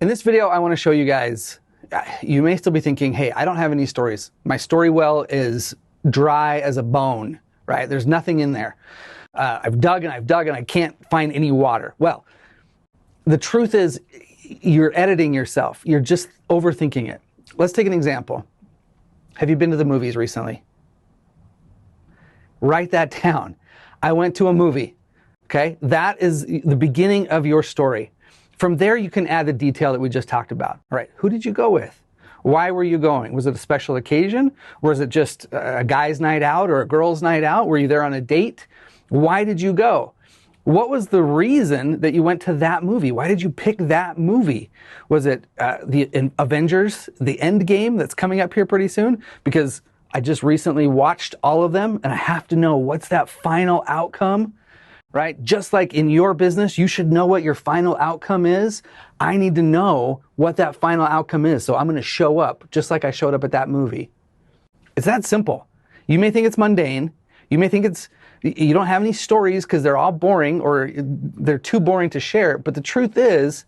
In this video, I want to show you guys, you may still be thinking, hey, I don't have any stories. My story well is dry as a bone, right? There's nothing in there. I've dug and I can't find any water. Well, the truth is you're editing yourself. You're just overthinking it. Let's take an example. Have you been to the movies recently? Write that down. I went to a movie. Okay? That is the beginning of your story. From there, you can add the detail that we just talked about. All right, who did you go with? Why were you going? Was it a special occasion? Was it just a guy's night out or a girl's night out? Were you there on a date? Why did you go? What was the reason that you went to that movie? Why did you pick that movie? Was it the Avengers, the End Game that's coming up here pretty soon? Because I just recently watched all of them and I have to know what's that final outcome, right? Just like in your business, you should know what your final outcome is. I need to know what that final outcome is. So I'm going to show up just like I showed up at that movie. It's that simple. You may think it's mundane. You may think you don't have any stories because they're all boring or they're too boring to share. But the truth is,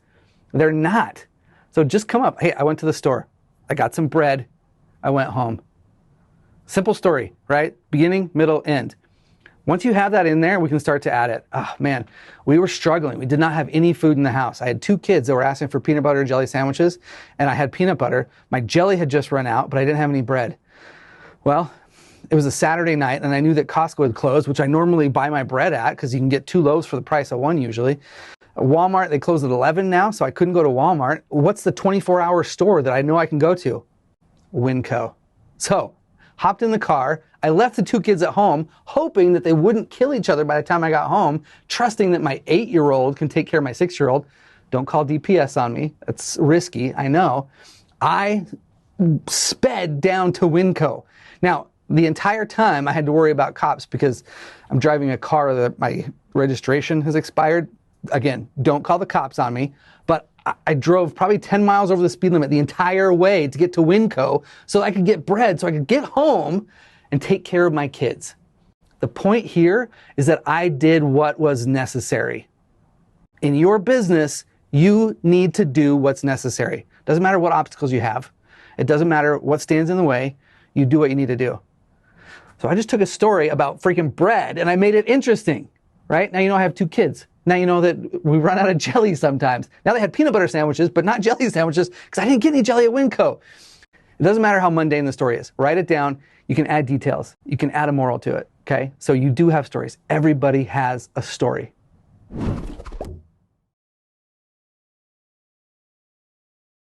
they're not. So just come up. Hey, I went to the store. I got some bread. I went home. Simple story, right? Beginning, middle, end. Once you have that in there, we can start to add it. Oh man, we were struggling. We did not have any food in the house. I had 2 kids that were asking for peanut butter and jelly sandwiches, and I had peanut butter. My jelly had just run out, but I didn't have any bread. Well, it was a Saturday night, and I knew that Costco had closed, which I normally buy my bread at because you can get 2 loaves for the price of 1 usually. Walmart, they close at 11 now, so I couldn't go to Walmart. What's the 24-hour store that I know I can go to? Winco. So, hopped in the car. I left the 2 kids at home, hoping that they wouldn't kill each other by the time I got home, trusting that my 8-year-old can take care of my 6-year-old. Don't call DPS on me. That's risky, I know. I sped down to Winco. Now, the entire time I had to worry about cops because I'm driving a car that my registration has expired. Again, don't call the cops on me, but I drove probably 10 miles over the speed limit the entire way to get to Winco so I could get bread, so I could get home and take care of my kids. The point here is that I did what was necessary. In your business, you need to do what's necessary. Doesn't matter what obstacles you have. It doesn't matter what stands in the way. You do what you need to do. So I just took a story about freaking bread and I made it interesting, right? Now you know I have 2 kids. Now you know that we run out of jelly sometimes. Now they had peanut butter sandwiches, but not jelly sandwiches because I didn't get any jelly at Winco. It doesn't matter how mundane the story is. Write it down. You can add details. You can add a moral to it, okay? So you do have stories. Everybody has a story.